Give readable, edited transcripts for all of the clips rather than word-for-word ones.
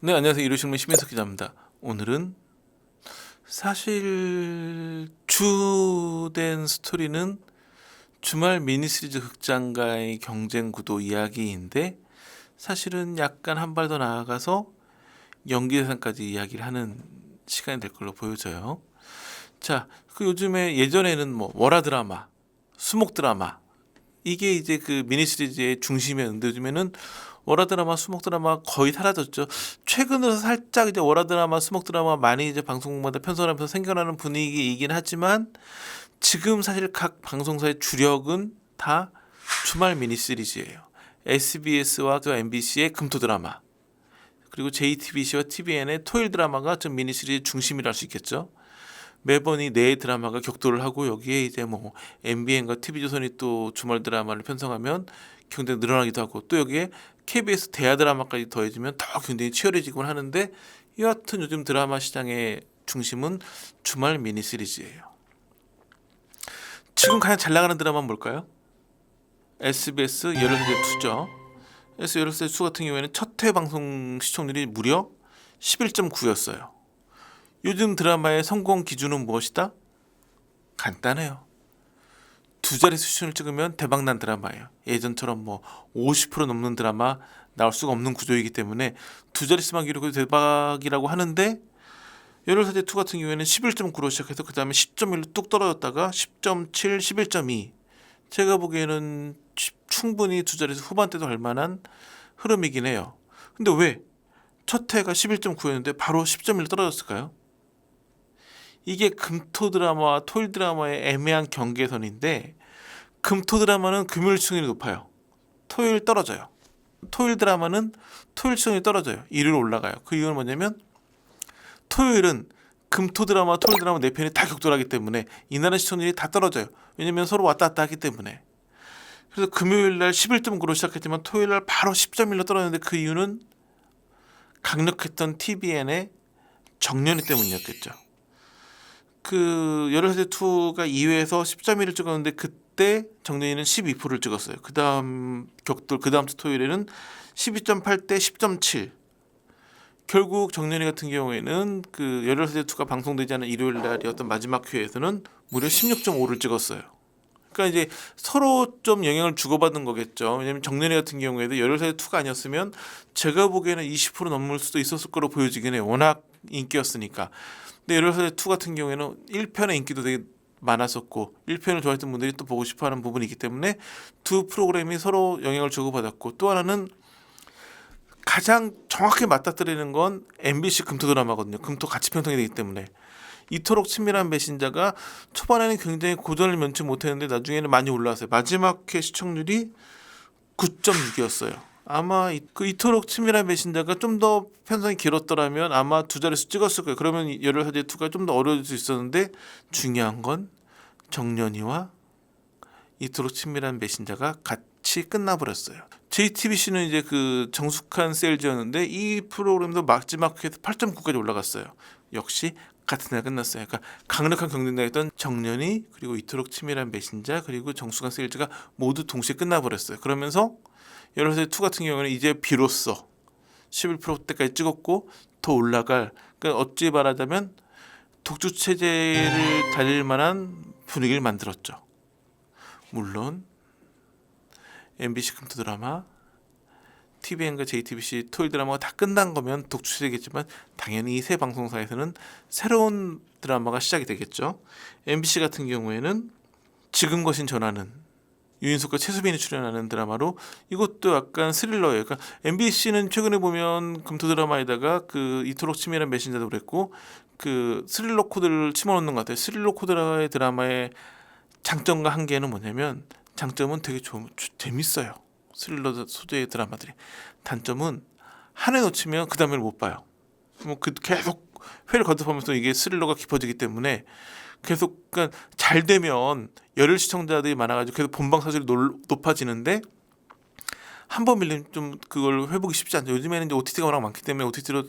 네, 안녕하세요. 이루신문 심인석 기자입니다. 오늘은 사실 주된 스토리는 주말 미니시리즈 극장가의 경쟁 구도 이야기인데, 사실은 약간 한 발 더 나아가서 연기 대상까지 이야기를 하는 시간이 될 걸로 보여져요. 자, 그 요즘에 예전에는 뭐 월화 드라마, 수목 드라마, 이게 이제 그 미니시리즈의 중심이었는데, 요즘에는 월화 드라마, 수목 드라마 거의 사라졌죠. 최근으로 살짝 이제 월화 드라마, 수목 드라마 많이 이제 방송마다 편성하면서 생겨나는 분위기이긴 하지만, 지금 사실 각 방송사의 주력은 다 주말 미니시리즈예요. SBS와 MBC의 금토 드라마, 그리고 JTBC와 TVN의 토요일 드라마가 좀 미니시리즈 중심이라 할 수 있겠죠. 매번 이 네 드라마가 격돌을 하고, 여기에 이제 뭐 MBN과 TV조선이 또 주말 드라마를 편성하면 경쟁이 늘어나기도 하고, 또 여기에 KBS 대하 드라마까지 더해지면 더 경쟁이 치열해지곤 하는데, 여하튼 요즘 드라마 시장의 중심은 주말 미니 시리즈예요. 지금 가장 잘 나가는 드라마는 뭘까요? SBS 열혈세대 2죠. SBS 열혈세대 2 같은 경우에는 첫 회 방송 시청률이 무려 11.9였어요. 요즘 드라마의 성공 기준은 무엇이다? 간단해요. 두 자리 수준을 찍으면 대박난 드라마예요. 예전처럼 뭐 50% 넘는 드라마 나올 수가 없는 구조이기 때문에 두 자릿수만 기록해도 대박이라고 하는데, 열혈세대 2 같은 경우에는 11.9로 시작해서 그 다음에 10.1로 뚝 떨어졌다가 10.7, 11.2. 제가 보기에는 충분히 두 자릿수 후반대도 할 만한 흐름이긴 해요. 근데 왜 첫 회가 11.9였는데 바로 10.1로 떨어졌을까요? 이게 금토 드라마와 토일 드라마의 애매한 경계선인데, 금토 드라마는 금요일 시청률이 높아요. 토요일 떨어져요. 토요일 드라마는 토요일 시청률이 떨어져요. 일요일 올라가요. 그 이유는 뭐냐면, 토요일은 금토 드라마, 토요일 드라마 네 편이 다 격돌하기 때문에 이날의 시청률이 다 떨어져요. 왜냐면 서로 왔다 갔다 하기 때문에. 그래서 금요일 날 11.9로 시작했지만 토요일 날 바로 10.1로 떨어졌는데, 그 이유는 강력했던 TVN의 정년이 때문이었겠죠. 그 열혈세대 2가 2회에서 10.1을 찍었는데, 그때 정년이는 12%를 찍었어요. 그 다음 격돌, 그 다음 주 토요일에는 12.8대 10.7. 결국 정년이 같은 경우에는 그 열혈세대 2가 방송되지 않은 일요일 날이었던 마지막 회에서는 무려 16.5를 찍었어요. 그러니까 이제 서로 좀 영향을 주고받는 거겠죠. 왜냐하면 정년이 같은 경우에도 열혈세대 2가 아니었으면 제가 보기에는 20% 넘을 수도 있었을 거로 보여지긴 해요. 워낙 인기였으니까. 근데 열혈세대 2 같은 경우에는 1편의 인기도 되게 많았었고, 1편을 좋아했던 분들이 또 보고 싶어하는 부분이 있기 때문에 두 프로그램이 서로 영향을 주고받았고, 또 하나는 가장 정확히 맞닥뜨리는 건 MBC 금토 드라마거든요. 금토 같이 편성이 되기 때문에. 이토록 친밀한 배신자가 초반에는 굉장히 고전을 면치 못했는데 나중에는 많이 올라왔어요. 마지막 회 시청률이 9.6이었어요. 아마 이토록 친밀한 배신자가 좀 더 편성이 길었더라면 아마 두 자릿수 찍었을 거예요. 그러면 열혈세대 2가 좀 더 어려울 수 있었는데, 중요한 건 정년이와 이토록 친밀한 배신자가 같이 끝나버렸어요. JTBC는 이제 그 정숙한 세일즈였는데, 이 프로그램도 마지막 회에서 8.9까지 올라갔어요. 역시 같은 날 끝났어요. 그러니까 강력한 경쟁자였던 정년이, 그리고 이토록 치밀한 배신자, 그리고 정숙한 세일즈가 모두 동시에 끝나버렸어요. 그러면서 열혈세대 2 같은 경우는 이제 비로소 11%대까지 찍었고 더 올라갈, 그러니까 어찌 말하자면 독주 체제를 달릴 만한 분위기를 만들었죠. 물론 MBC 금토 드라마, TVN과 JTBC 토요일 드라마가 다 끝난 거면 독주체제겠지만, 당연히 이 세 방송사에서는 새로운 드라마가 시작이 되겠죠. MBC 같은 경우에는 지금 거신 전하는, 유인석과 최수빈이 출연하는 드라마로, 이것도 약간 스릴러예요. 그러니까 MBC는 최근에 보면 금토 드라마에다가 그 이토록 치밀한 메신저도 그랬고, 그 스릴러 코드를 집어넣는 것 같아요. 스릴러 코드의 드라마의 장점과 한계는 뭐냐면, 장점은 되게 재밌어요. 스릴러 소재의 드라마들이. 단점은 한 해 놓치면 그 다음에를 못 봐요. 뭐 계속 회를 거듭하면서 이게 스릴러가 깊어지기 때문에, 계속 그러니까 잘 되면 열혈 시청자들이 많아가지고 계속 본방 사수율이 높아지는데, 한 번 밀리면 좀 그걸 회복이 쉽지 않죠. 요즘에는 이제 OTT가 워낙 많기 때문에 OTT로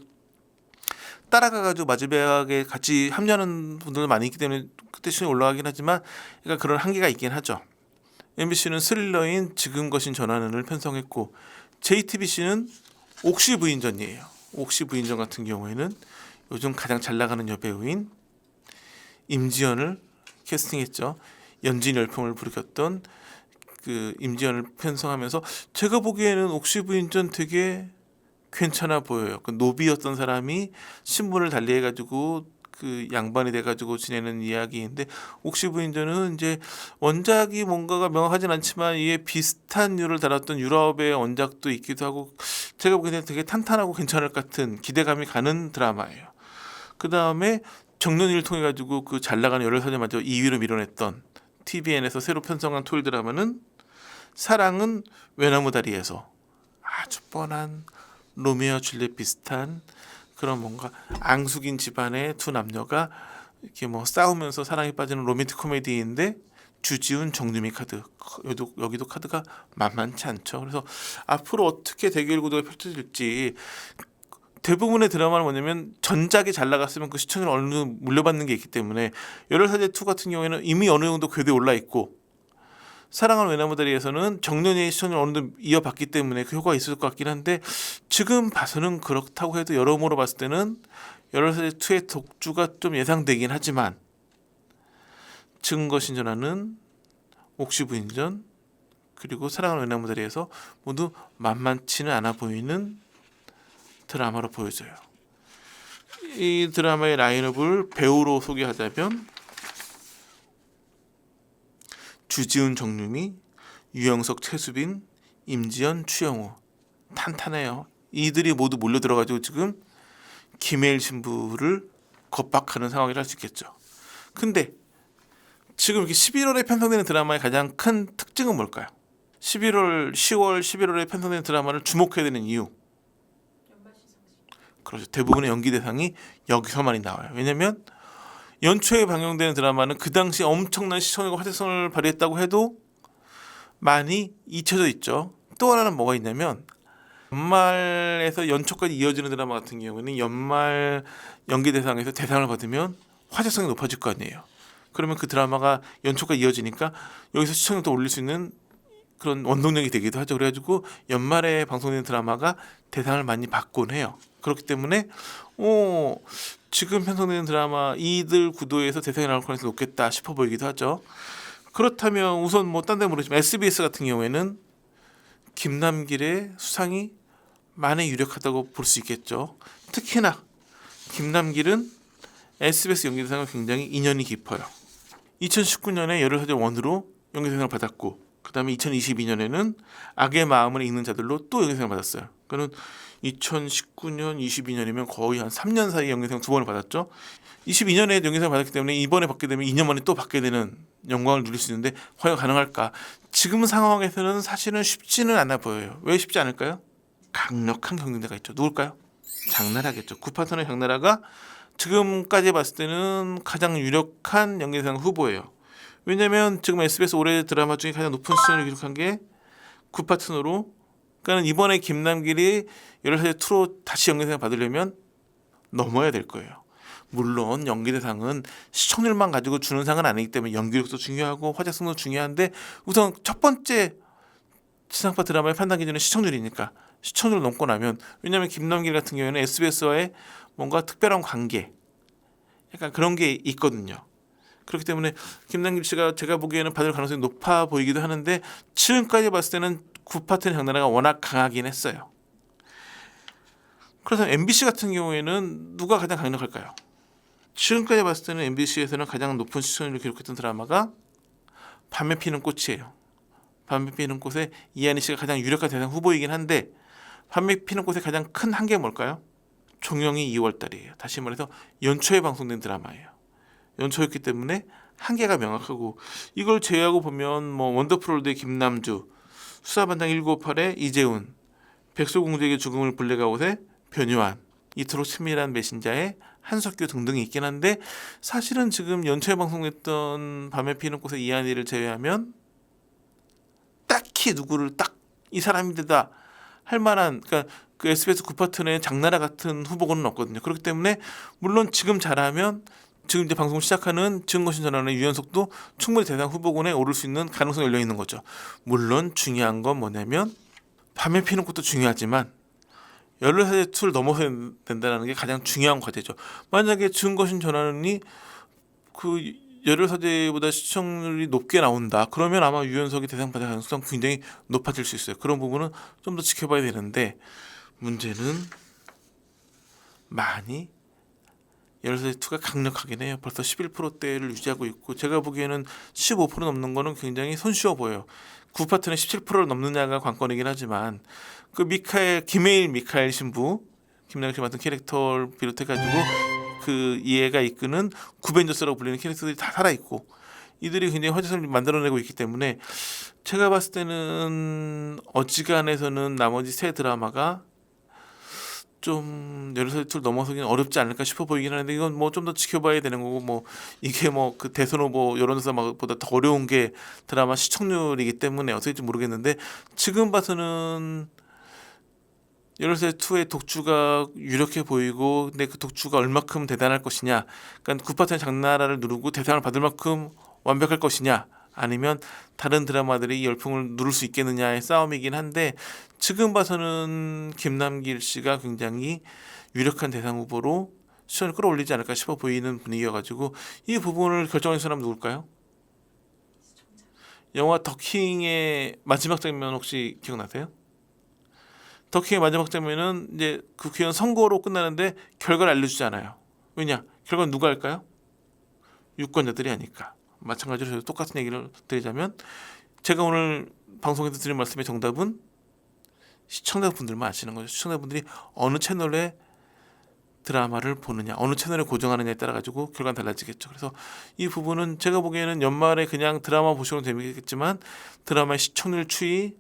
따라가가지고 마지막에 같이 합류하는 분들도 많이 있기 때문에 그때 순위 올라가긴 하지만, 그러니까 그런 한계가 있긴 하죠. MBC는 스릴러인 지금 거신 전하는을 편성했고, JTBC는 옥시 부인전이에요. 옥시 부인전 같은 경우에는 요즘 가장 잘 나가는 여배우인 임지연을 캐스팅했죠. 연진 열풍을 불켰던 그 임지연을 편성하면서 제가 보기에는 옥시 부인전 되게 괜찮아 보여요. 그 노비였던 사람이 신분을 달리해가지고 그 양반이 돼가지고 지내는 이야기인데 옥시 부인전은 이제 원작이 뭔가가 명확하진 않지만 이에 비슷한 류를 다뤘던 유럽의 원작도 있기도 하고 제가 보기에는 되게 탄탄하고 괜찮을 것 같은 기대감이 가는 드라마예요. 그 다음에 정년이를 통해 가지고 그 잘 나가는 열혈사제마저 2위로 밀어냈던 TVN에서 새로 편성한 토요 드라마는 사랑은 외나무다리에서 아주 뻔한 로미오와 줄리엣 비슷한 그런 뭔가 앙숙인 집안의 두 남녀가 이렇게 뭐 싸우면서 사랑에 빠지는 로맨틱 코미디인데 주지훈, 정유미 카드 여기도 카드가 만만치 않죠. 그래서 앞으로 어떻게 대결 구도가 펼쳐질지 대부분의 드라마는 뭐냐면 전작이 잘 나갔으면 그 시청률 어느 정도 물려받는 게 있기 때문에 열혈사제2 같은 경우에는 이미 어느 정도 궤도에 올라 있고 사랑은 외나무다리에서는 정년의 시청률 어느 정도 이어받기 때문에 그 효과가 있을 것 같긴 한데 지금 봐서는 그렇다고 해도 여러모로 봤을 때는 열혈사제2의 독주가 좀 예상되긴 하지만 증거신전하는 옥시부인전 그리고 사랑은 외나무다리에서 모두 만만치는 않아 보이는 드라마로 보여져요. 이 드라마의 라인업을 배우로 소개하자면 주지훈, 정유미, 유영석, 최수빈, 임지연, 추영호 탄탄해요. 이들이 모두 몰려 들어가지고 지금 김해일 신부를 겁박하는 상황이라 할 수 있겠죠. 근데 지금 이렇게 11월에 편성되는 드라마의 가장 큰 특징은 뭘까요? 11월, 10월, 11월에 편성되는 드라마를 주목해야 되는 이유. 그렇죠. 대부분의 연기 대상이 여기서 많이 나와요. 왜냐하면 연초에 방영되는 드라마는 그 당시 엄청난 시청률과 화제성을 발휘했다고 해도 많이 잊혀져 있죠. 또 하나는 뭐가 있냐면 연말에서 연초까지 이어지는 드라마 같은 경우는 연말 연기 대상에서 대상을 받으면 화제성이 높아질 거 아니에요. 그러면 그 드라마가 연초까지 이어지니까 여기서 시청률도 올릴 수 있는 그런 원동력이 되기도 하죠. 그래가지고 연말에 방송되는 드라마가 대상을 많이 받곤 해요. 그렇기 때문에 지금 편성되는 드라마 이들 구도에서 대상이 나올 가능성이 높겠다 싶어 보이기도 하죠. 그렇다면 우선 뭐 딴 데 모르지만 SBS 같은 경우에는 김남길의 수상이 많이 유력하다고 볼 수 있겠죠. 특히나 김남길은 SBS 연기대상을 굉장히 인연이 깊어요. 2019년에 열혈사제 1으로 연기대상을 받았고 그 다음에 2022년에는 악의 마음을 읽는 자들로 또 연기대상을 받았어요. 그는 2019년, 22년이면 거의 한 3년 사이에 연기대상 2번을 받았죠. 22년에 연기대상을 받았기 때문에 이번에 받게 되면 2년 만에 또 받게 되는 영광을 누릴 수 있는데 과연 가능할까? 지금 상황에서는 사실은 쉽지는 않아 보여요. 왜 쉽지 않을까요? 강력한 경쟁자가 있죠. 누굴까요? 장나라겠죠. 구파선의 장나라가 지금까지 봤을 때는 가장 유력한 연기대상 후보예요. 왜냐하면 지금 SBS 올해 드라마 중에 가장 높은 시청률을 기록한 게 구파트너로 그러니까 이번에 김남길이 열혈사제2로 다시 연기대상 받으려면 넘어야 될 거예요. 물론 연기대상은 시청률만 가지고 주는 상은 아니기 때문에 연기력도 중요하고 화제성도 중요한데 우선 첫 번째 지상파 드라마의 판단 기준은 시청률이니까 시청률을 넘고 나면 왜냐하면 김남길 같은 경우에는 SBS와의 뭔가 특별한 관계 약간 그런 게 있거든요. 그렇기 때문에 김남길 씨가 제가 보기에는 받을 가능성이 높아 보이기도 하는데 지금까지 봤을 때는 구파트의 장나라가 워낙 강하긴 했어요. 그래서 MBC 같은 경우에는 누가 가장 강력할까요? 지금까지 봤을 때는 MBC에서는 가장 높은 시청률을 기록했던 드라마가 밤에 피는 꽃이에요. 밤에 피는 꽃에 이한희 씨가 가장 유력한 대상 후보이긴 한데 밤에 피는 꽃의 가장 큰 한계가 뭘까요? 종영이 2월달이에요. 다시 말해서 연초에 방송된 드라마예요. 연초였기 때문에 한계가 명확하고 이걸 제외하고 보면 뭐 원더풀월드의 김남주, 수사반장 1958의 이재훈, 백설공주에게 죽음을 블랙아웃의 변요한, 이토록 친밀한 메신저의 한석규 등등이 있긴 한데 사실은 지금 연초에 방송됐던 밤에 피는 꽃의 이한이를 제외하면 딱히 누구를 딱 이 사람이다 할 만한 그러니까 그 SBS 구파튼의 장나라 같은 후보군은 없거든요. 그렇기 때문에 물론 지금 잘하면 지금 이제 방송 시작하는 증거신전하는 유연석도 충분히 대상 후보군에 오를 수 있는 가능성이 열려 있는 거죠. 물론 중요한 건 뭐냐면 밤에 피는 꽃도 중요하지만 14세 투를 넘어서야 된다는 게 가장 중요한 과제죠. 만약에 증거신 전환이 그 14세보다 시청률이 높게 나온다. 그러면 아마 유연석이 대상받을 가능성 굉장히 높아질 수 있어요. 그런 부분은 좀 더 지켜봐야 되는데 문제는 많이 14세 투가 강력하긴 해요. 벌써 11%대를 유지하고 있고 제가 보기에는 15% 넘는 거는 굉장히 손쉬워 보여요. 9파트는 17%를 넘느냐가 관건이긴 하지만 그 김해일 미카엘 신부 김나경 씨 맡은 캐릭터를 비롯해가지고 그 이해가 이끄는 구벤져스라고 불리는 캐릭터들이 다 살아있고 이들이 굉장히 화제성을 만들어내고 있기 때문에 제가 봤을 때는 어지간해서는 나머지 세 드라마가 좀 14살 투를 넘어서기는 어렵지 않을까 싶어 보이긴 하는데 이건 뭐 좀 더 지켜봐야 되는 거고 뭐 이게 뭐 그 대선 후보 여론조사보다 더 어려운 게 드라마 시청률이기 때문에 어떻게 될지 모르겠는데 지금 봐서는 14살 투의 독주가 유력해 보이고 근데 그 독주가 얼마큼 대단할 것이냐 그러니까 9파트의 장나라를 누르고 대상을 받을 만큼 완벽할 것이냐 아니면 다른 드라마들이 이 열풍을 누를 수 있겠느냐의 싸움이긴 한데 지금 봐서는 김남길 씨가 굉장히 유력한 대상 후보로 시청을 끌어올리지 않을까 싶어 보이는 분위기여가지고 이 부분을 결정한 사람은 누굴까요? 영화 더킹의 마지막 장면 혹시 기억나세요? 더킹의 마지막 장면은 이제 그 귀한 선고로 끝나는데 결과를 알려주지 않아요. 왜냐? 결과는 누가 할까요? 유권자들이 하니까. 마찬가지로 저도 똑같은 얘기를 드리자면 제가 오늘 방송에서 드린 말씀의 정답은 시청자분들만 아시는 거죠. 시청자분들이 어느 채널에 드라마를 보느냐, 어느 채널에 고정하느냐에 따라 가지고 결과는 달라지겠죠. 그래서 이 부분은 제가 보기에는 연말에 그냥 드라마 보시면 재미있겠지만 드라마의 시청률 추이에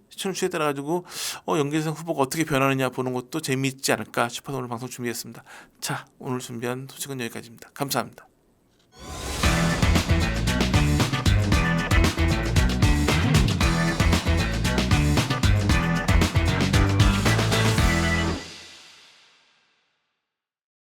따라 가지고 연기대상 후보가 어떻게 변하느냐 보는 것도 재미있지 않을까 싶어서 오늘 방송 준비했습니다. 자, 오늘 준비한 소식은 여기까지입니다. 감사합니다.